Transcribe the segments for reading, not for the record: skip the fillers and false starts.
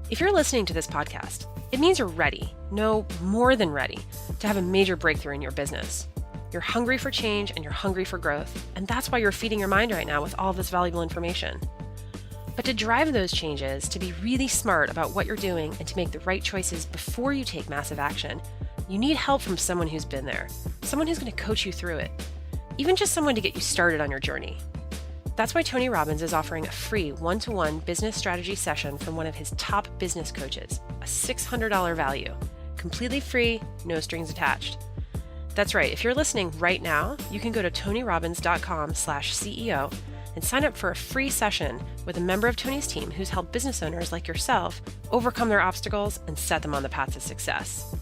If you're listening to this podcast, it means you're ready, no, more than ready, to have a major breakthrough in your business. You're hungry for change and you're hungry for growth, and that's why you're feeding your mind right now with all this valuable information. But to drive those changes, to be really smart about what you're doing and to make the right choices before you take massive action, you need help from someone who's been there, someone who's going to coach you through it, even just someone to get you started on your journey. That's why Tony Robbins is offering a free one-to-one business strategy session from one of his top business coaches, a $600 value, completely free, no strings attached. That's right, if you're listening right now, you can go to tonyrobbins.com/CEO and sign up for a free session with a member of Tony's team who's helped business owners like yourself overcome their obstacles and set them on the path to success.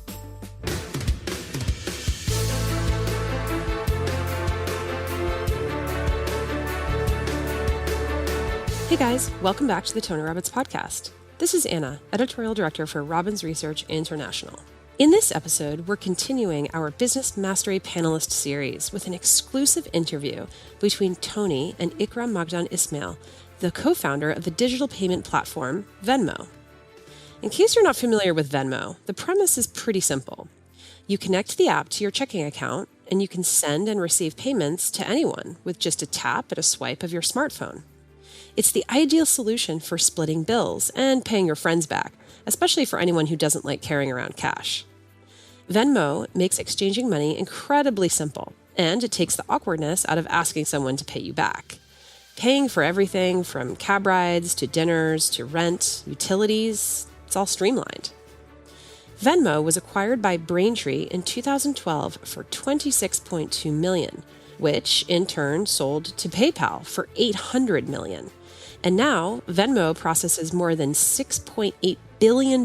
Hey guys, welcome back to the Tony Robbins podcast. This is Anna, editorial director for Robbins Research International. In this episode, we're continuing our Business Mastery Panelist series with an exclusive interview between Tony and Ikram Magdan Ismail, the co-founder of the digital payment platform Venmo. In case you're not familiar with Venmo, the premise is pretty simple. You connect the app to your checking account, and you can send and receive payments to anyone with just a tap and a swipe of your smartphone. It's the ideal solution for splitting bills and paying your friends back, especially for anyone who doesn't like carrying around cash. Venmo makes exchanging money incredibly simple, and it takes the awkwardness out of asking someone to pay you back. Paying for everything from cab rides to dinners to rent, utilities, it's all streamlined. Venmo was acquired by Braintree in 2012 for $26.2 million, which in turn sold to PayPal for $800 million. And now, Venmo processes more than $6.8 billion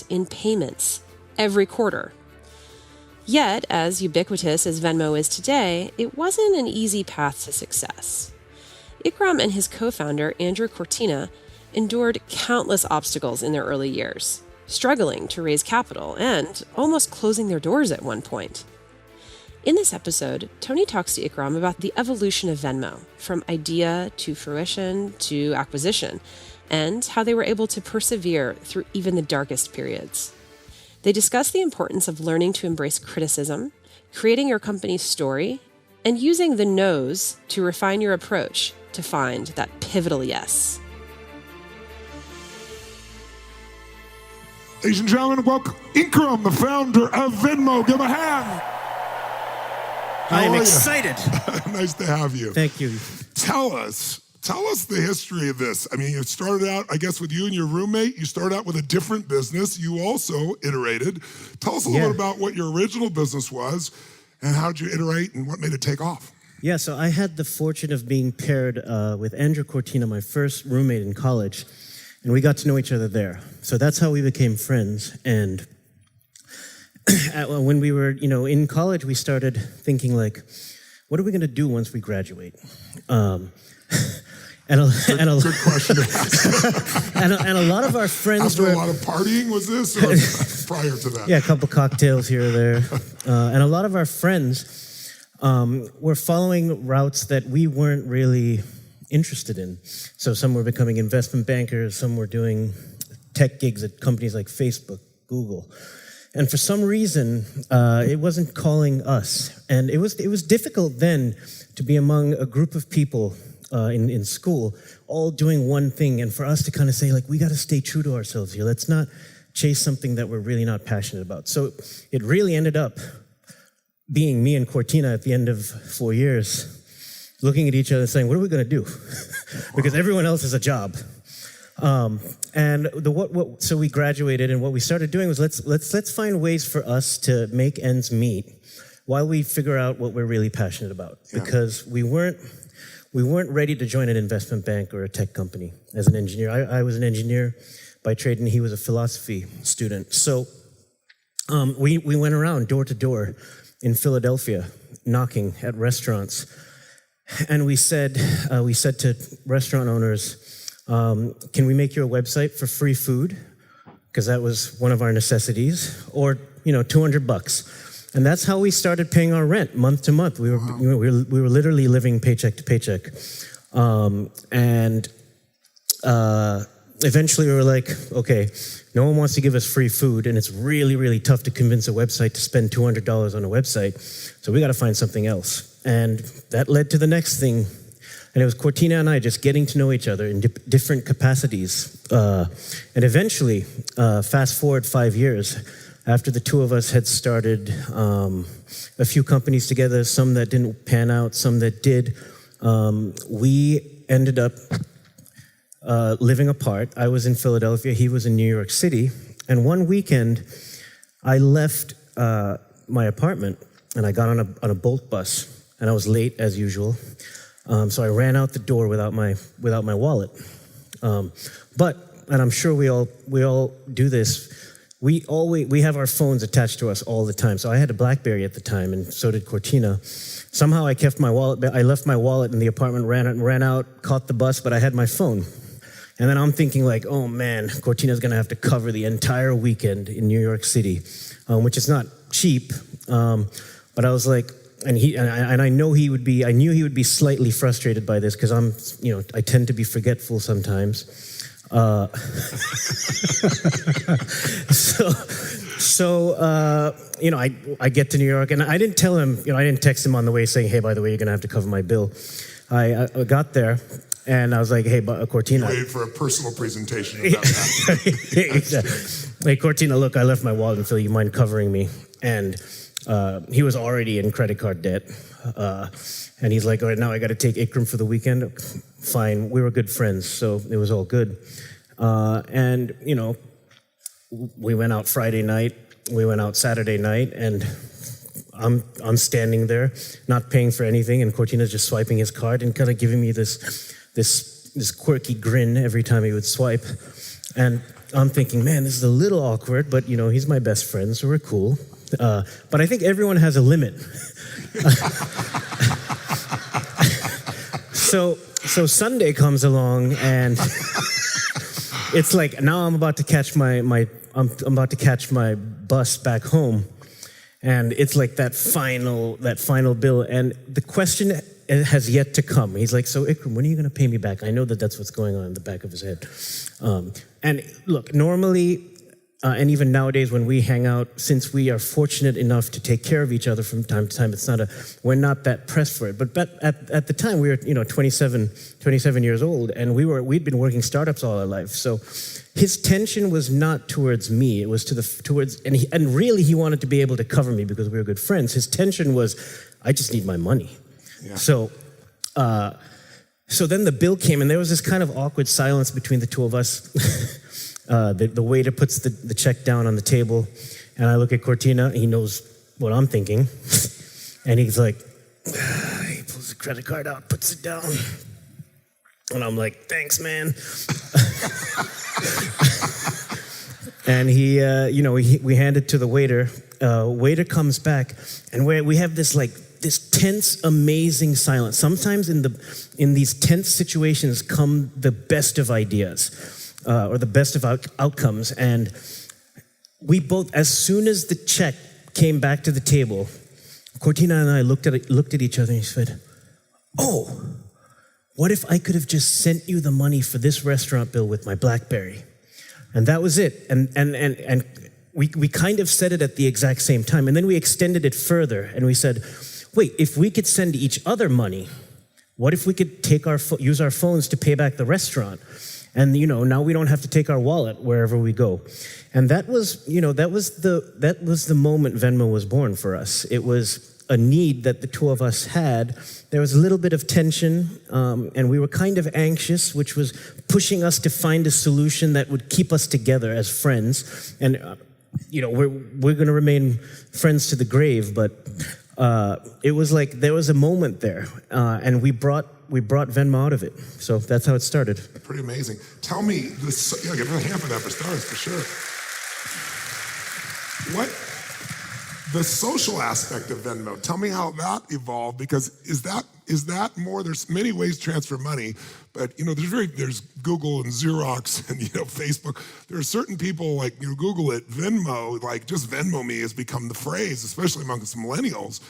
in payments every quarter. Yet, as ubiquitous as Venmo is today, it wasn't an easy path to success. Ikram and his co-founder, Andrew Cortina, endured countless obstacles in their early years, struggling to raise capital and almost closing their doors at one point. In this episode, Tony talks to Ikram about the evolution of Venmo, from idea to fruition to acquisition, and how they were able to persevere through even the darkest periods. They discuss the importance of learning to embrace criticism, creating your company's story, and using the no's to refine your approach to find that pivotal yes. Ladies and gentlemen, welcome Ikram, the founder of Venmo. Give him a hand. I am excited. Nice to have you. Thank you. Tell us the history of this. I mean, you started out, I guess, with you and your roommate. You started out with a different business. You also iterated. Tell us a little bit about what your original business was and how did you iterate and what made it take off? Yeah, so I had the fortune of being paired with Andrew Cortina, my first roommate in college, and we got to know each other there. So that's how we became friends. And when we were, in college, we started thinking like, what are we going to do once we graduate? Good question to ask. and a lot of our friends After were... a lot of partying, was this, or prior to that? Yeah, a couple cocktails here or there. And a lot of our friends were following routes that we weren't really interested in. So some were becoming investment bankers, some were doing tech gigs at companies like Facebook, Google. And for some reason, it wasn't calling us. And it was difficult then to be among a group of people in school, all doing one thing, and for us to kind of say, like, we got to stay true to ourselves here. Let's not chase something that we're really not passionate about. So it really ended up being me and Cortina at the end of 4 years, looking at each other saying, what are we going to do? Because everyone else has a job. So we graduated, and what we started doing was let's find ways for us to make ends meet while we figure out what we're really passionate about. Yeah. Because we weren't ready to join an investment bank or a tech company as an engineer. I was an engineer by trade, and he was a philosophy student. So we went around door to door in Philadelphia, knocking at restaurants, and we said to restaurant owners, can we make you a website for free food? Because that was one of our necessities, or $200. And that's how we started paying our rent month to month. We were literally living paycheck to paycheck. eventually we were like, okay, no one wants to give us free food, and it's really, really tough to convince a website to spend $200 on a website, so we got to find something else. And that led to the next thing, and it was Cortina and I just getting to know each other in different capacities. And eventually, fast forward 5 years, after the two of us had started a few companies together, some that didn't pan out, some that did, we ended up living apart. I was in Philadelphia, he was in New York City, and one weekend I left my apartment and I got on a Bolt bus, and I was late as usual. So I ran out the door without my wallet. And I'm sure we all do this. We have our phones attached to us all the time. So I had a BlackBerry at the time, and so did Cortina. Somehow I kept my wallet. I left my wallet in the apartment, ran out, caught the bus, but I had my phone. And then I'm thinking like, oh man, Cortina's gonna have to cover the entire weekend in New York City, which is not cheap. But I was like, I knew he would be slightly frustrated by this because I tend to be forgetful sometimes. I get to New York, and I didn't tell him, I didn't text him on the way saying, hey, by the way, you're gonna have to cover my bill. I got there, and I was like, hey, Cortina. You waited for a personal presentation about that. Exactly. Hey, Cortina, look, I left my wallet in Philly, you mind covering me? And he was already in credit card debt. And he's like, all right, now I got to take Ikram for the weekend. Fine, we were good friends, so it was all good. And we went out Friday night, we went out Saturday night, and I'm standing there, not paying for anything, and Cortina's just swiping his card and kind of giving me this quirky grin every time he would swipe. And I'm thinking, man, this is a little awkward, but he's my best friend, so we're cool. But I think everyone has a limit. So Sunday comes along, and it's like now I'm about to catch I'm about to catch my bus back home, and it's like that final bill, and the question has yet to come. He's like, so Ikram, when are you going to pay me back? I know that's what's going on in the back of his head. And look, normally, and even nowadays when we hang out, since we are fortunate enough to take care of each other from time to time, we're not that pressed for it. But at the time, we were 27 years old, and we'd been working startups all our life. So his tension was not towards me; it was towards, and really he wanted to be able to cover me because we were good friends. His tension was, I just need my money. Yeah. So then the bill came, and there was this kind of awkward silence between the two of us. The waiter puts the check down on the table, and I look at Cortina. He knows what I'm thinking, and he's like, he pulls the credit card out, puts it down, and I'm like, thanks, man. And we hand it to the waiter. Waiter comes back, and we have this tense, amazing silence. Sometimes in these tense situations come the best of ideas. Or the best of outcomes. And we both, as soon as the check came back to the table, Cortina and I looked at each other and he said, oh, what if I could have just sent you the money for this restaurant bill with my BlackBerry? And that was it. And we kind of said it at the exact same time. And then we extended it further and we said, wait, if we could send each other money, what if we could use our phones to pay back the restaurant? And now we don't have to take our wallet wherever we go. And that was the moment Venmo was born for us. It was a need that the two of us had. There was a little bit of tension, and we were kind of anxious, which was pushing us to find a solution that would keep us together as friends. And we're going to remain friends to the grave, but it was like there was a moment there, and we brought Venmo out of it. So that's how it started. Pretty amazing. Tell me, give a hand for that for stars, for sure. What, the social aspect of Venmo, tell me how that evolved, because is that more, there's many ways to transfer money, but there's Google and Xerox and Facebook. There are certain people, like Google it, Venmo, like just Venmo me has become the phrase, especially amongst millennials.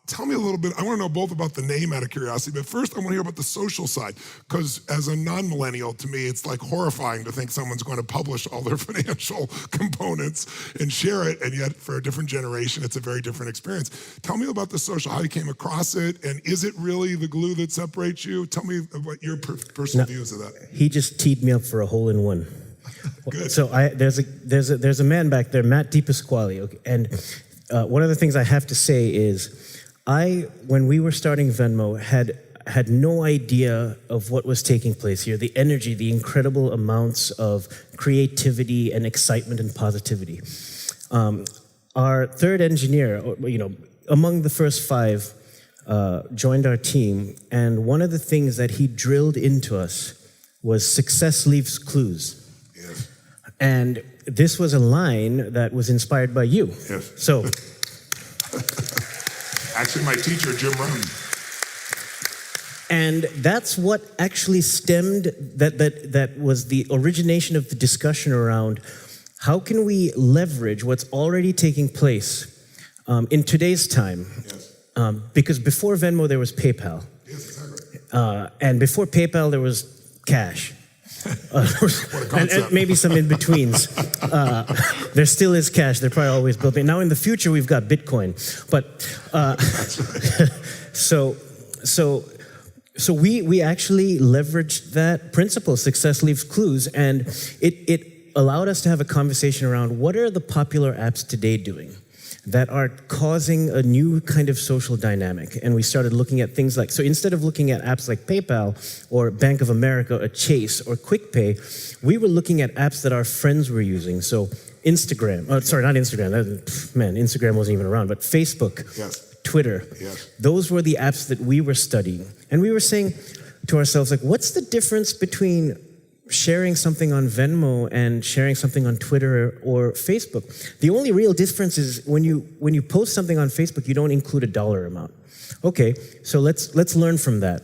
Tell me a little bit, I want to know both about the name out of curiosity, but first I want to hear about the social side, because as a non-millennial, to me, it's like horrifying to think someone's going to publish all their financial components and share it, and yet for a different generation, it's a very different experience. Tell me about the social, how you came across it, and is it really the glue that separates you? Tell me about your personal views of that. He just teed me up for a hole-in-one. Good. So there's a man back there, Matt DiPasquale, okay, and one of the things I have to say is, when we were starting Venmo, had no idea of what was taking place here, the energy, the incredible amounts of creativity and excitement and positivity. Our third engineer, among the first 5, joined our team, and one of the things that he drilled into us was success leaves clues. Yes. And this was a line that was inspired by you. Yes. So... Actually, my teacher, Jim Robbin. And that's what actually stemmed, that was the origination of the discussion around how can we leverage what's already taking place in today's time. Yes. Because before Venmo, there was PayPal. Yes, exactly. And before PayPal, there was cash. And maybe some in-betweens. There still is cash. They're probably always building. Now in the future, we've got Bitcoin. But so we actually leveraged that principle, success leaves clues, and it allowed us to have a conversation around what are the popular apps today doing that are causing a new kind of social dynamic. And we started looking at things like, so instead of looking at apps like PayPal or Bank of America or Chase or QuickPay, we were looking at apps that our friends were using. So Instagram, Instagram wasn't even around, but Facebook, yes. Twitter, yes. Those were the apps that we were studying. And we were saying to ourselves, like, what's the difference between sharing something on Venmo and sharing something on Twitter or Facebook? The only real difference is when you post something on Facebook, you don't include a dollar amount. Okay, so let's learn from that.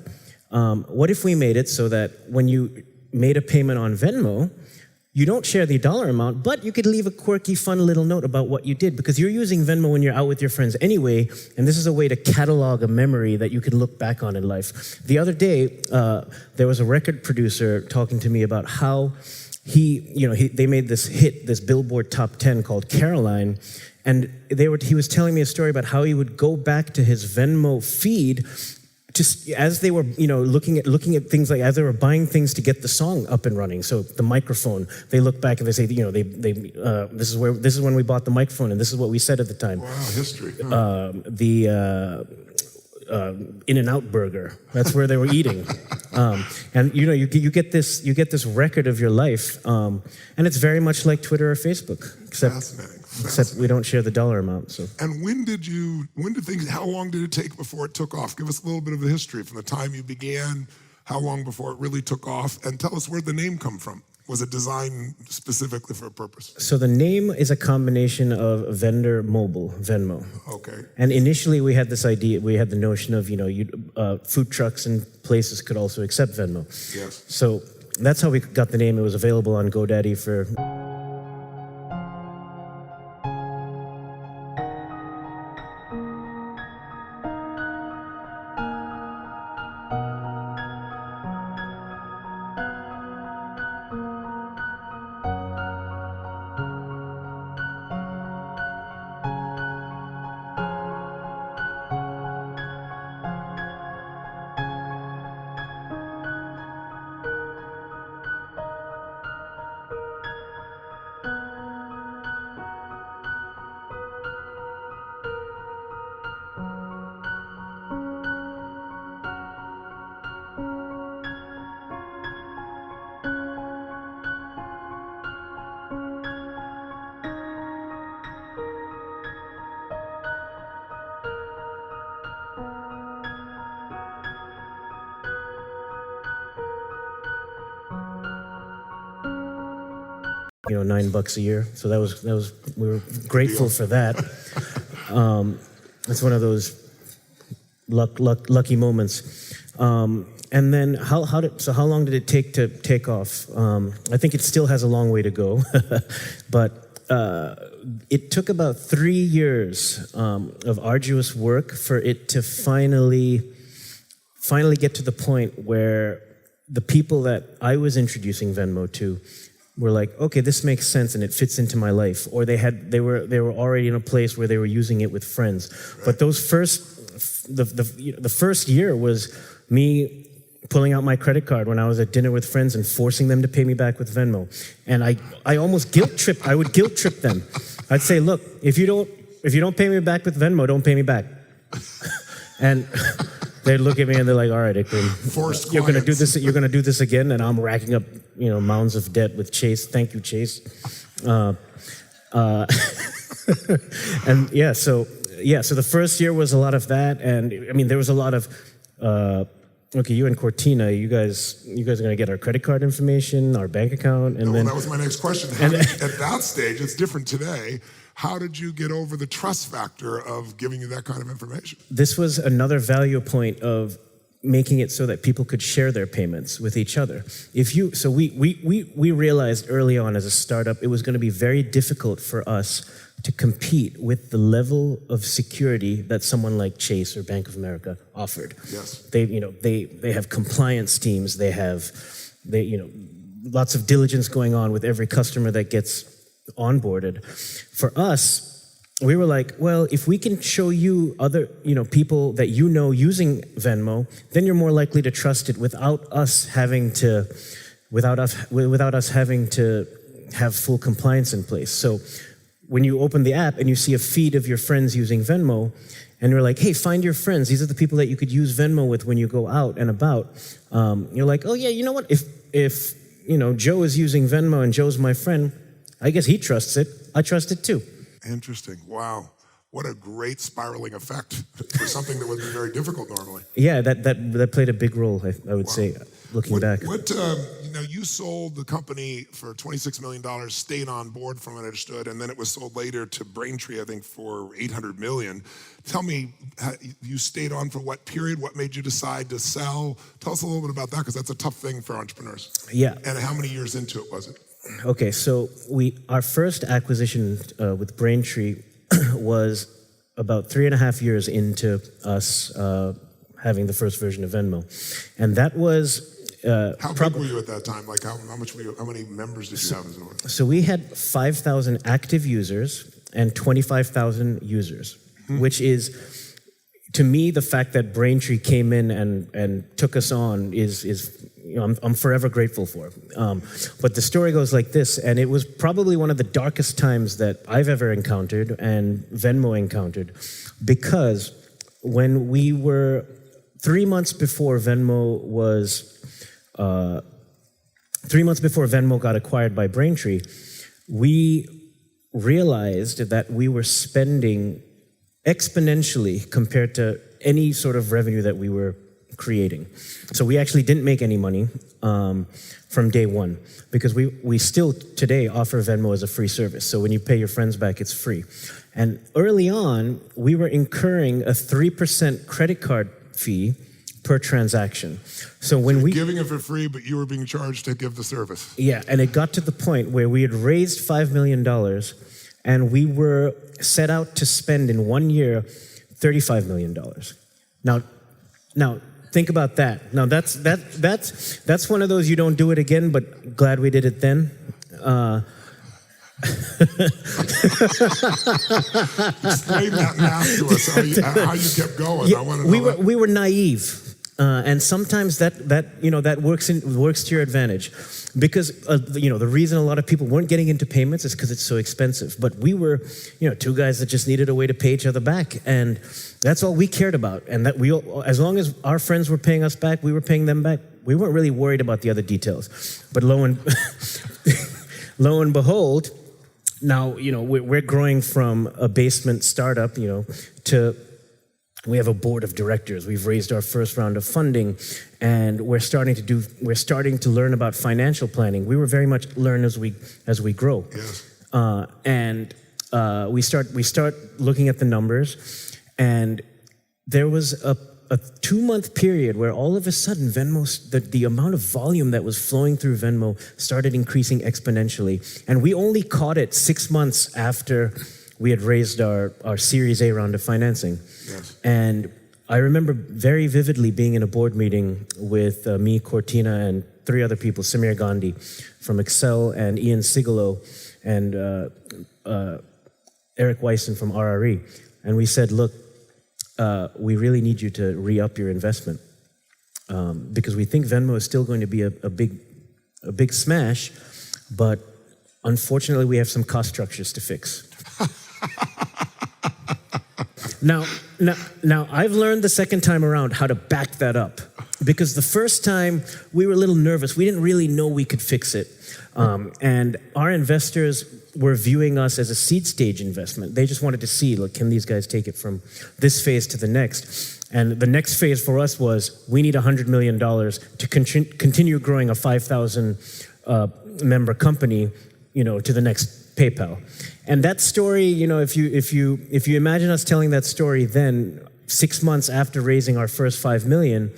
What if we made it so that when you made a payment on Venmo, you don't share the dollar amount, but you could leave a quirky, fun little note about what you did, because you're using Venmo when you're out with your friends anyway, and this is a way to catalog a memory that you can look back on in life. The other day, there was a record producer talking to me about how they made this hit, this Billboard Top 10 called Caroline, and he was telling me a story about how he would go back to his Venmo feed just as they were, looking at things, like as they were buying things to get the song up and running. So the microphone, they look back and they say, this is when we bought the microphone, and this is what we said at the time. Wow, history. The In-N-Out burger, that's where they were eating, and you get this record of your life, and it's very much like Twitter or Facebook, except we don't share the dollar amount. So. And how long did it take before it took off? Give us a little bit of the history from the time you began, how long before it really took off, and tell us where the name come from. Was it designed specifically for a purpose? So the name is a combination of vendor mobile, Venmo. Okay. And initially we had this idea, we had the notion of, food trucks and places could also accept Venmo. Yes. So that's how we got the name. It was available on GoDaddy for... 9 bucks a year. So that was we were grateful for that. It's one of those lucky moments. And then how long did it take to take off? I think it still has a long way to go, but it took about 3 years of arduous work for it to finally get to the point where the people that I was introducing Venmo to were like, okay, this makes sense and it fits into my life. Or they were already in a place where they were using it with friends. But the first year was me pulling out my credit card when I was at dinner with friends and forcing them to pay me back with Venmo. And I almost I would guilt trip them. I'd say, look, if you don't pay me back with Venmo, don't pay me back. And they'd look at me and they're like, all right, Ikram, you're gonna do this again, and I'm racking up, mounds of debt with Chase. Thank you, Chase. And so the first year was a lot of that, and I mean there was a lot of okay, you and Cortina, you guys are gonna get our credit card information, our bank account, and then that was my next question. At that stage, it's different today. How did you get over the trust factor of giving you that kind of information? This was another value point of making it so that people could share their payments with each other. We realized early on as a startup, it was going to be very difficult for us to compete with the level of security that someone like Chase or Bank of America offered. Yes. They have compliance teams. They have lots of diligence going on with every customer that gets onboarded. For us, we were like, well, if we can show you other, people that using Venmo, then you're more likely to trust it without us having to have full compliance in place. So when you open the app and you see a feed of your friends using Venmo, and you're like, hey, find your friends. These are the people that you could use Venmo with when you go out and about. You're like, oh yeah, you know what? If Joe is using Venmo and Joe's my friend, I guess he trusts it. I trust it too. Interesting. Wow. What a great spiraling effect for something that would be very difficult normally. Yeah, that played a big role, I would say, looking back. You sold the company for $26 million, stayed on board from what I understood, and then it was sold later to Braintree, I think, for $800 million. Tell me, you stayed on for what period? What made you decide to sell? Tell us a little bit about that, because that's a tough thing for entrepreneurs. Yeah. And how many years into it was it? Okay, so our first acquisition with Braintree was about 3.5 years into us having the first version of Venmo, and that was how big were you at that time? Like how much were you? How many members did you have? So we had 5,000 active users and 25,000 users, which is, to me, the fact that Braintree came in and took us on is I'm forever grateful for. But the story goes like this, and it was probably one of the darkest times that I've ever encountered and Venmo encountered, because when we were 3 months before Venmo got acquired by Braintree, we realized that we were spending exponentially compared to any sort of revenue that we were creating. So we actually didn't make any money from day one, because we still today offer Venmo as a free service. So when you pay your friends back, it's free. And early on, we were incurring a 3% credit card fee per transaction. So when we giving it for free, but you were being charged to give the service. Yeah, and it got to the point where we had raised $5 million, and we were set out to spend in 1 year $35 million. Now think about that. Now that's one of those you don't do it again, but glad we did it then. Explain that math to us. How you kept going. Yeah, I want to know. We were naive. And sometimes that works to your advantage, because the reason a lot of people weren't getting into payments is because it's so expensive. But we were two guys that just needed a way to pay each other back, and that's all we cared about. And that as long as our friends were paying us back, we were paying them back. We weren't really worried about the other details. But lo and behold, now we're growing from a basement startup to. We have a board of directors. We've raised our first round of funding, and we're starting to learn about financial planning. We were very much learn as we grow. Yes. And we start looking at the numbers, and there was a 2-month period where all of a sudden Venmo, the amount of volume that was flowing through Venmo started increasing exponentially. And we only caught it 6 months after we had raised our Series A round of financing. Yes. And I remember very vividly being in a board meeting with me, Cortina, and 3 other people, Samir Gandhi from Excel, and Ian Sigalo, and Eric Weissen from RRE. And we said, look, we really need you to re-up your investment because we think Venmo is still going to be a big smash, but unfortunately we have some cost structures to fix. Now, I've learned the second time around how to back that up, because the first time we were a little nervous. We didn't really know we could fix it. And our investors were viewing us as a seed stage investment. They just wanted to see, look, can these guys take it from this phase to the next? And the next phase for us was, we need $100 million to continue growing a 5,000 member company, to the next PayPal. And that story, if you imagine us telling that story then, 6 months after raising our first $5 million,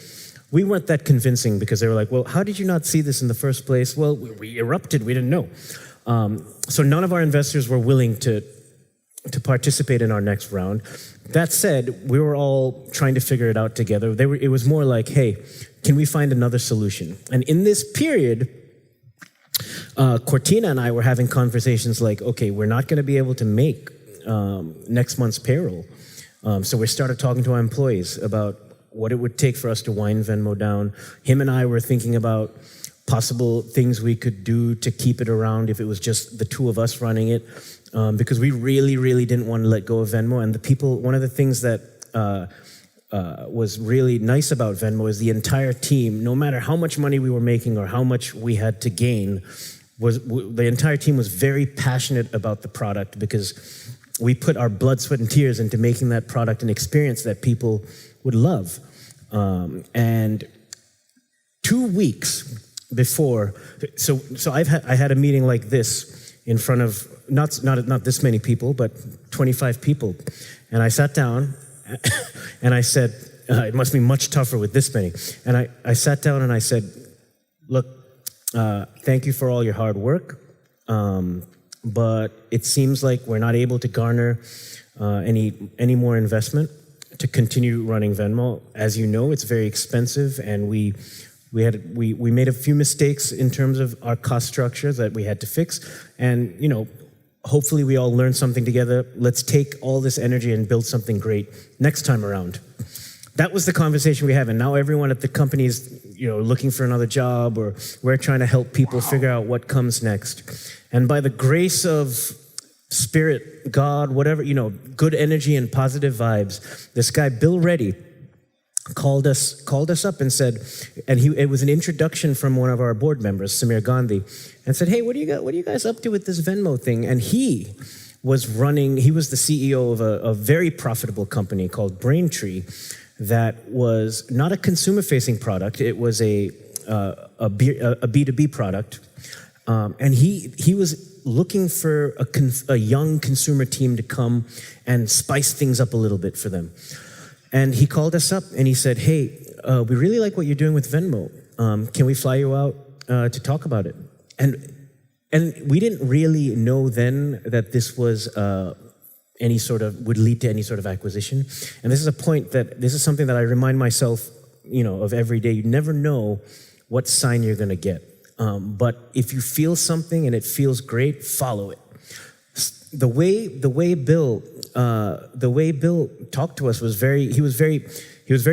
we weren't that convincing, because they were like, well, how did you not see this in the first place? Well, we erupted, we didn't know. So none of our investors were willing to participate in our next round. That said, we were all trying to figure it out together. It was more like, hey, can we find another solution? And in this period, Cortina and I were having conversations like, okay, we're not going to be able to make next month's payroll. So we started talking to our employees about what it would take for us to wind Venmo down. Him and I were thinking about possible things we could do to keep it around if it was just the 2 of us running it, because we really, really didn't want to let go of Venmo. And one of the things that was really nice about Venmo is the entire team, no matter how much money we were making or how much we had to gain, the entire team was very passionate about the product, because we put our blood, sweat, and tears into making that product an experience that people would love. And 2 weeks before, so I had a meeting like this in front of not this many people, but 25 people, and I sat down and I said, it must be much tougher with this many. And I sat down and I said, look, thank you for all your hard work, but it seems like we're not able to garner any more investment to continue running Venmo. As you know, it's very expensive, and we made a few mistakes in terms of our cost structure that we had to fix. And, hopefully we all learned something together. Let's take all this energy and build something great next time around. That was the conversation we have. And now everyone at the company is, looking for another job, or we're trying to help people figure out what comes next. And by the grace of Spirit, God, whatever, good energy and positive vibes, this guy, Bill Reddy, called us up and said, and it was an introduction from one of our board members, Samir Gandhi, and said, hey, what are you guys up to with this Venmo thing? And he was the CEO of a very profitable company called Braintree that was not a consumer-facing product. It was a B2B product. And he was looking for a young consumer team to come and spice things up a little bit for them. And he called us up and he said, hey, we really like what you're doing with Venmo. Can we fly you out to talk about it? And we didn't really know then that this was would lead to any sort of acquisition. And this is something that I remind myself, of every day. You never know what sign you're going to get. But if you feel something and it feels great, follow it. The way Bill talked to us was he was very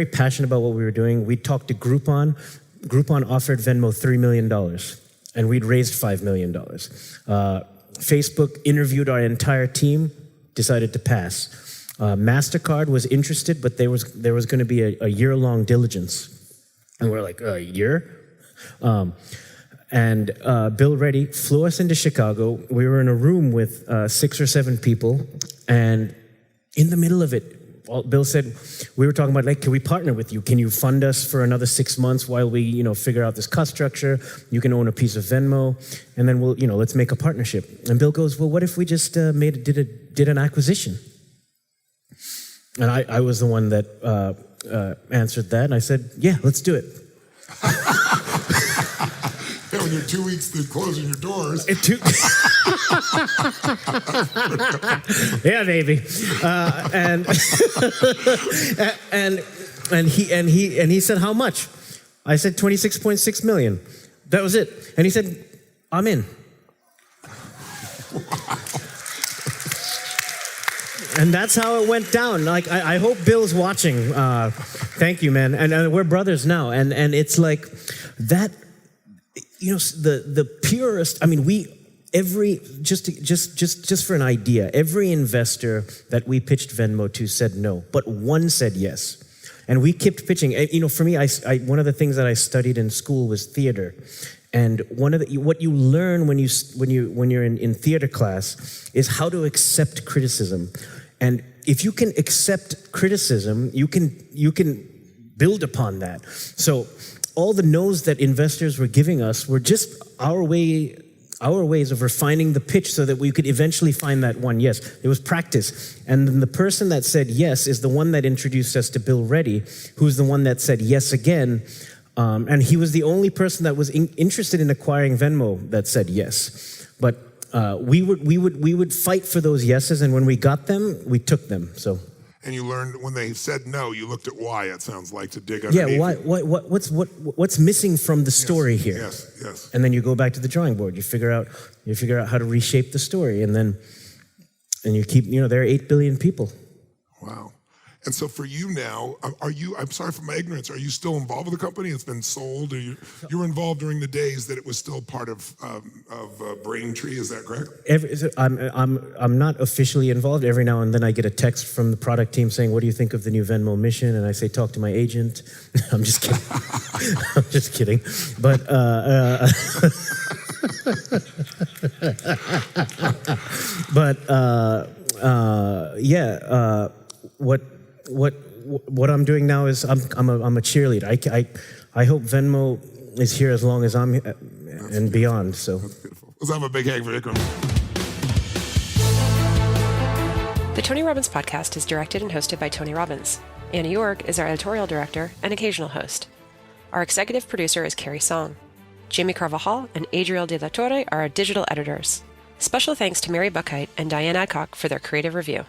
passionate about what we were doing. We talked to Groupon. Groupon offered Venmo $3 million, and we'd raised $5 million. Facebook interviewed our entire team, decided to pass. MasterCard was interested, but there was going to be a year-long diligence, and we're like, a year? And Bill Reddy flew us into Chicago. We were in a room with 6 or 7 people, and in the middle of it, Bill said, we were talking about, can we partner with you? Can you fund us for another 6 months while we, figure out this cost structure? You can own a piece of Venmo, and then let's make a partnership. And Bill goes, well, what if we just did an acquisition? And I was the one that answered that, and I said, yeah, let's do it. Yeah, when you're 2 weeks to closing your doors. Yeah, baby. And he said, how much? I said 26.6 million. That was it. And he said, I'm in. And that's how it went down. Like, I hope Bill's watching. Thank you, man. And we're brothers now. And it's like that, you know, the purest, I mean, just for an idea, every investor that we pitched Venmo to said no, but one said yes. And we kept pitching. You know, for me, one of the things that I studied in school was theater. And what you learn when you're in theater class is how to accept criticism. And if you can accept criticism, you can build upon that. So all the no's that investors were giving us were just our ways of refining the pitch so that we could eventually find that one yes. It was practice. And then the person that said yes is the one that introduced us to Bill Reddy, who's the one that said yes again. And he was the only person that was interested in acquiring Venmo that said yes. But we would fight for those yeses, and when we got them, we took them. So. And you learned when they said no, you looked at why. It sounds like to dig underneath. Yeah, what's missing from the story here? Yes. And then you go back to the drawing board. You figure out how to reshape the story, and you keep. You know, there are 8 billion people. Wow. And so for you now, I'm sorry for my ignorance, are you still involved with the company? It's been sold, or you were involved during the days that it was still part of Braintree, is that correct? I'm not officially involved. Every now and then I get a text from the product team saying, what do you think of the new Venmo mission? And I say, talk to my agent. I'm just kidding. I'm just kidding. But, what I'm doing now is I'm a cheerleader. I hope Venmo is here as long as I'm and beyond. So that's beautiful. Let's have a big hang for Ikram. The Tony Robbins podcast is directed and hosted by Tony Robbins. Anna York is our editorial director and occasional host. Our executive producer is Carrie Song. Jamie Carvajal and Adriel De La Torre are our digital editors. Special thanks to Mary Buckheit and Diane Adcock for their creative review.